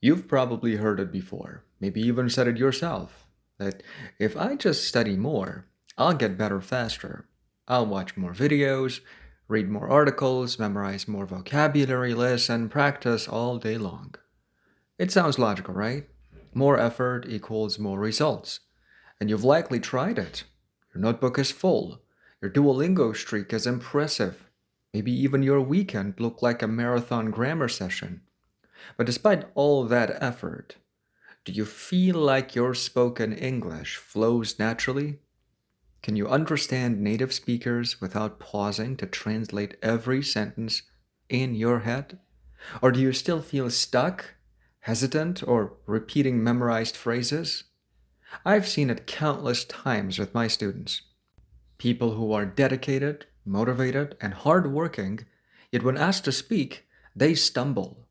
You've probably heard it before, maybe even said it yourself, that if I just study more, I'll get better faster. I'll watch more videos, read more articles, memorize more vocabulary lists, and practice all day long. It sounds logical, right? More effort equals more results. And you've likely tried it. Your notebook is full. Your Duolingo streak is impressive. Maybe even your weekend looked like a marathon grammar session. But despite all that effort, do you feel like your spoken English flows naturally? Can you understand native speakers without pausing to translate every sentence in your head? Or do you still feel stuck, hesitant, or repeating memorized phrases? I've seen it countless times with my students. People who are dedicated, motivated, and hardworking, yet when asked to speak, they stumble.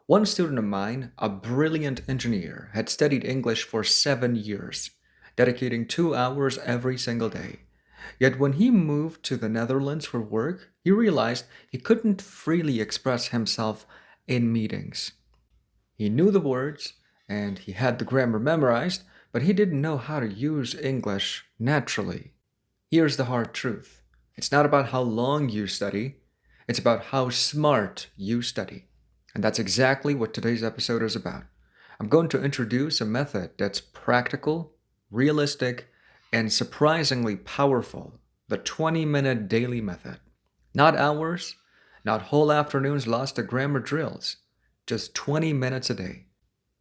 One student of mine, a brilliant engineer, had studied English for 7 years, dedicating 2 hours every single day. Yet when he moved to the Netherlands for work, he realized he couldn't freely express himself in meetings. He knew the words and he had the grammar memorized, but he didn't know how to use English naturally. Here's the hard truth: it's not about how long you study, it's about how smart you study. And that's exactly what today's episode is about. I'm going to introduce a method that's practical, realistic, and surprisingly powerful: the 20-minute daily method. Not hours, not whole afternoons lost to grammar drills, just 20 minutes a day.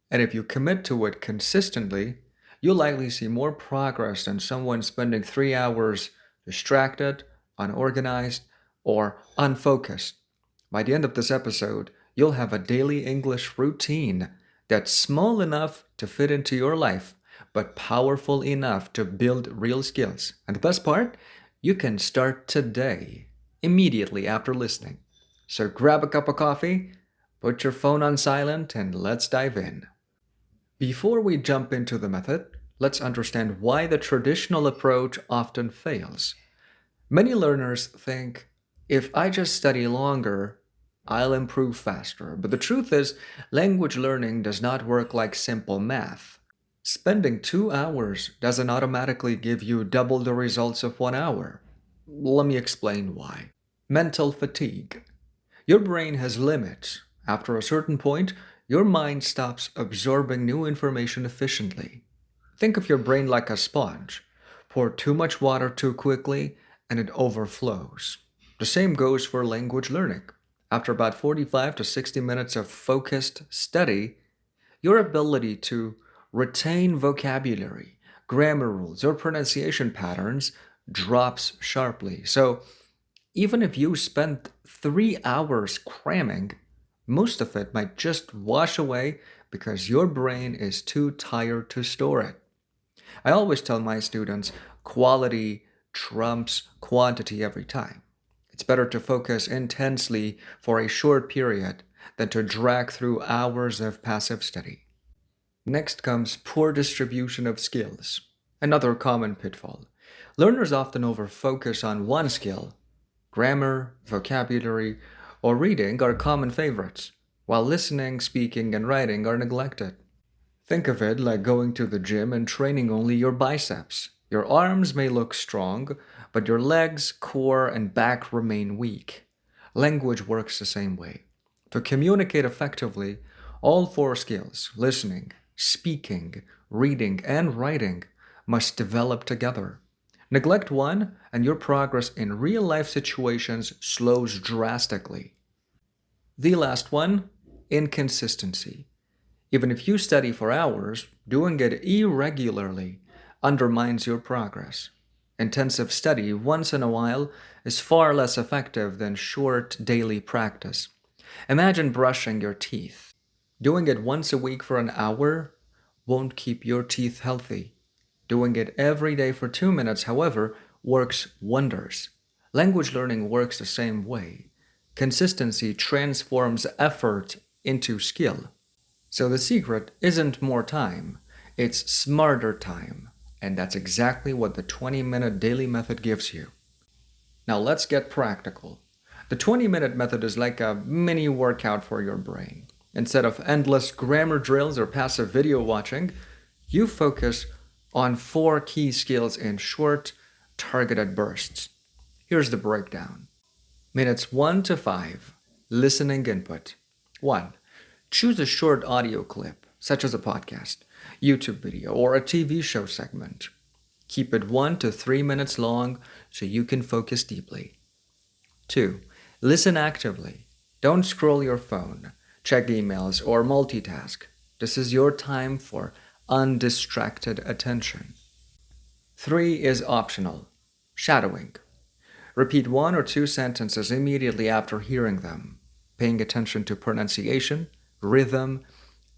And if you commit to it consistently, you'll likely see more progress than someone spending 3 hours distracted, unorganized, or unfocused. By the end of this episode, you'll have a daily English routine that's small enough to fit into your life, but powerful enough to build real skills. And the best part, you can start today, immediately after listening. So grab a cup of coffee, put your phone on silent, and let's dive in. Before we jump into the method, let's understand why the traditional approach often fails. Many learners think, if I just study longer, I'll improve faster. But the truth is, language learning does not work like simple math. Spending 2 hours doesn't automatically give you double the results of 1 hour. Let me explain why. Mental fatigue. Your brain has limits. After a certain point, your mind stops absorbing new information efficiently. Think of your brain like a sponge. Pour too much water too quickly, and it overflows. The same goes for language learning. After about 45 to 60 minutes of focused study, your ability to retain vocabulary, grammar rules, or pronunciation patterns drops sharply. So, even if you spend 3 hours cramming, most of it might just wash away because your brain is too tired to store it. I always tell my students quality trumps quantity every time. It's better to focus intensely for a short period than to drag through hours of passive study. Next comes poor distribution of skills, another common pitfall. Learners often overfocus on one skill. Grammar, vocabulary, or reading are common favorites, while listening, speaking, and writing are neglected. Think of it like going to the gym and training only your biceps. Your arms may look strong, but your legs, core, and back remain weak. Language works the same way. To communicate effectively, all four skills, listening, speaking, reading, and writing, must develop together. Neglect one, and your progress in real life situations slows drastically. The last one: inconsistency. Even if you study for hours, doing it irregularly undermines your progress. Intensive study once in a while is far less effective than short daily practice. Imagine brushing your teeth. Doing it once a week for an hour won't keep your teeth healthy. Doing it every day for 2 minutes, however, works wonders. Language learning works the same way. Consistency transforms effort into skill. So the secret isn't more time, it's smarter time. And that's exactly what the 20-minute daily method gives you. Now let's get practical. The 20-minute method is like a mini workout for your brain. Instead of endless grammar drills or passive video watching, you focus on four key skills in short, targeted bursts. Here's the breakdown. Minutes 1 to 5. Listening input. 1. Choose a short audio clip, such as a podcast, YouTube video, or a TV show segment. Keep it 1 to 3 minutes long so you can focus deeply. 2. Listen actively. Don't scroll your phone, check emails, or multitask. This is your time for undistracted attention. 3 is optional. Shadowing. Repeat 1 or 2 sentences immediately after hearing them, paying attention to pronunciation, rhythm,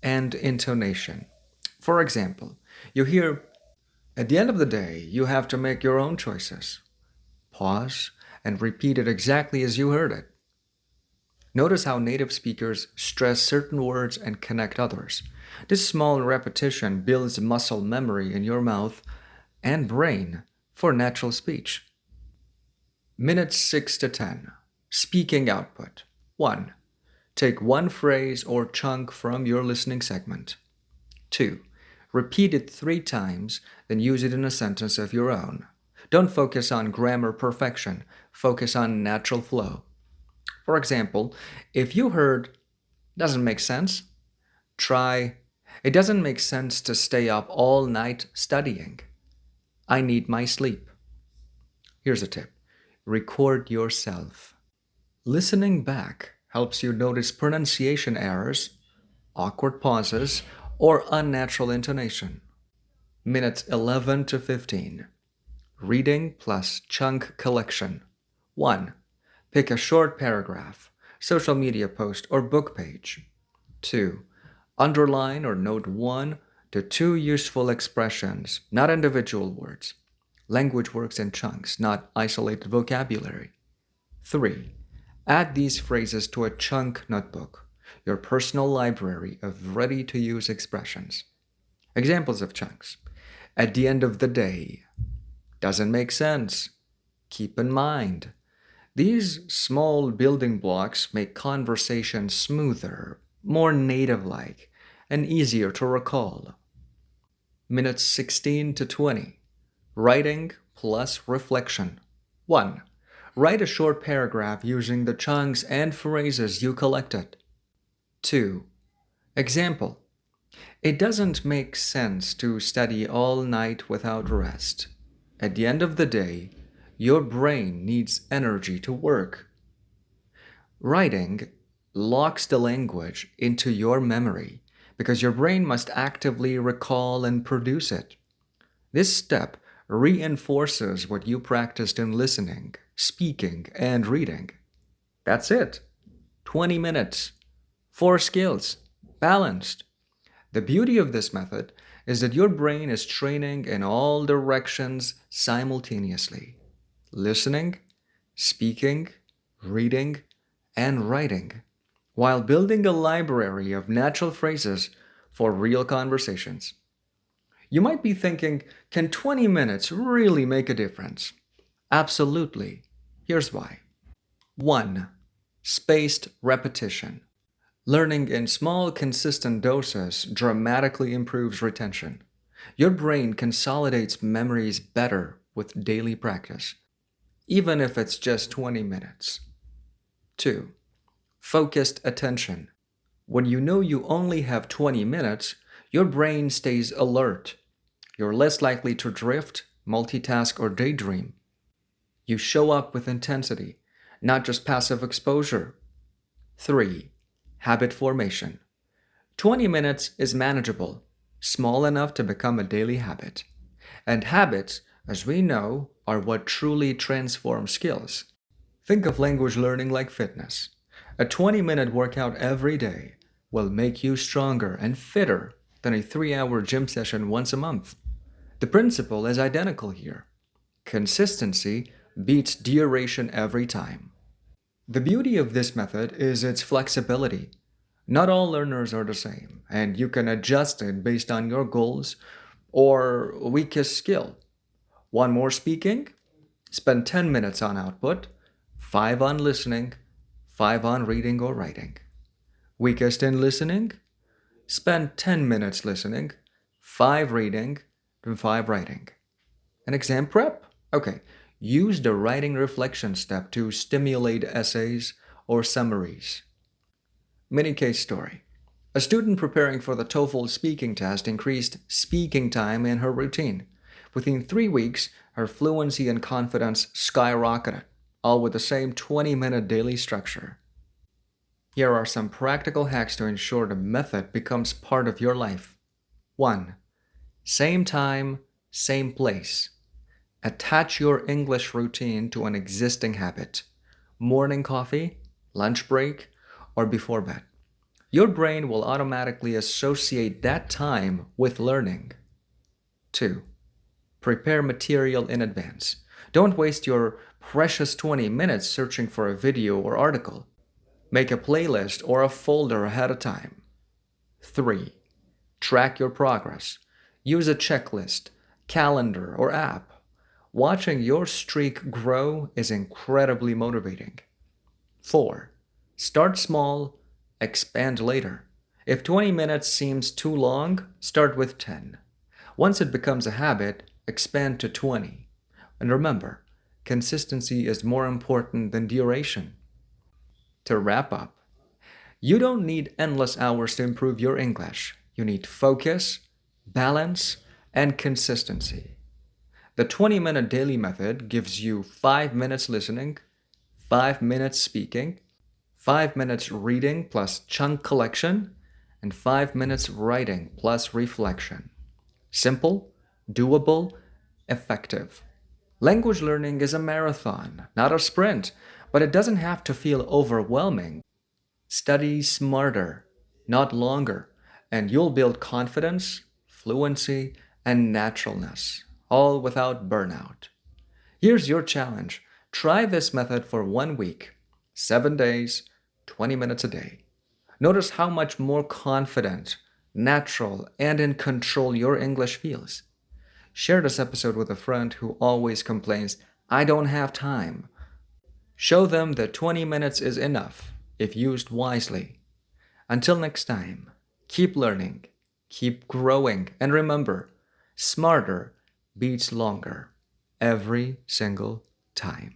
and intonation. For example, you hear, "At the end of the day, you have to make your own choices." Pause and repeat it exactly as you heard it. Notice how native speakers stress certain words and connect others. This small repetition builds muscle memory in your mouth and brain for natural speech. Minutes 6 to 10. Speaking output. 1. Take one phrase or chunk from your listening segment. 2. Repeat it 3 times, then use it in a sentence of your own. Don't focus on grammar perfection, focus on natural flow. For example, if you heard, "doesn't make sense," try, "It doesn't make sense to stay up all night studying. I need my sleep." Here's a tip. Record yourself. Listening back helps you notice pronunciation errors, awkward pauses, or unnatural intonation. Minutes 11 to 15. Reading plus chunk collection. 1. Pick a short paragraph, social media post, or book page. 2. Underline or note 1 to 2 useful expressions, not individual words. Language works in chunks, not isolated vocabulary. 3. Add these phrases to a chunk notebook, your personal library of ready-to-use expressions. Examples of chunks. At the end of the day. Doesn't make sense. Keep in mind. These small building blocks make conversation smoother, more native-like, and easier to recall. Minutes 16 to 20. Writing plus reflection. 1. Write a short paragraph using the chunks and phrases you collected. 2. Example. It doesn't make sense to study all night without rest. At the end of the day, your brain needs energy to work. Writing locks the language into your memory because your brain must actively recall and produce it. This step reinforces what you practiced in listening, speaking, and reading. That's it. 20 minutes. 4 skills. Balanced. The beauty of this method is that your brain is training in all directions simultaneously. Listening, speaking, reading, and writing, while building a library of natural phrases for real conversations. You might be thinking, can 20 minutes really make a difference? Absolutely. Here's why. 1. Spaced repetition. Learning in small, consistent doses dramatically improves retention. Your brain consolidates memories better with daily practice, even if it's just 20 minutes. 2. Focused attention. When you know you only have 20 minutes, your brain stays alert. You're less likely to drift, multitask, or daydream. You show up with intensity, not just passive exposure. 3. Habit formation. 20 minutes is manageable, small enough to become a daily habit. And habits, as we know, are what truly transform skills. Think of language learning like fitness. A 20-minute workout every day will make you stronger and fitter than a 3-hour gym session once a month. The principle is identical here. Consistency beats duration every time. The beauty of this method is its flexibility. Not all learners are the same, and you can adjust it based on your goals or weakest skill. Want more speaking? Spend 10 minutes on output, 5 on listening, 5 on reading or writing. Weakest in listening? Spend 10 minutes listening, 5 reading, and 5 writing. An exam prep? Okay, use the writing reflection step to stimulate essays or summaries. Mini case story. A student preparing for the TOEFL speaking test increased speaking time in her routine. Within 3 weeks, her fluency and confidence skyrocketed, all with the same 20-minute daily structure. Here are some practical hacks to ensure the method becomes part of your life. 1. Same time, same place. Attach your English routine to an existing habit. Morning coffee, lunch break, or before bed. Your brain will automatically associate that time with learning. 2. Prepare material in advance. Don't waste your precious 20 minutes searching for a video or article. Make a playlist or a folder ahead of time. 3. Track your progress. Use a checklist, calendar, or app. Watching your streak grow is incredibly motivating. 4. Start small, expand later. If 20 minutes seems too long, start with 10. Once it becomes a habit, expand to 20. And remember, consistency is more important than duration. To wrap up, you don't need endless hours to improve your English. You need focus, balance, and consistency. The 20-minute daily method gives you 5 minutes listening, 5 minutes speaking, 5 minutes reading plus chunk collection, and 5 minutes writing plus reflection. Simple, doable, effective. Language learning is a marathon, not a sprint, but it doesn't have to feel overwhelming. Study smarter, not longer, and you'll build confidence, fluency, and naturalness, all without burnout. Here's your challenge. Try this method for 1 week, 7 days, 20 minutes a day. Notice how much more confident, natural, and in control your English feels. Share this episode with a friend who always complains, "I don't have time." Show them that 20 minutes is enough if used wisely. Until next time, keep learning, keep growing, and remember, smarter beats longer every single time.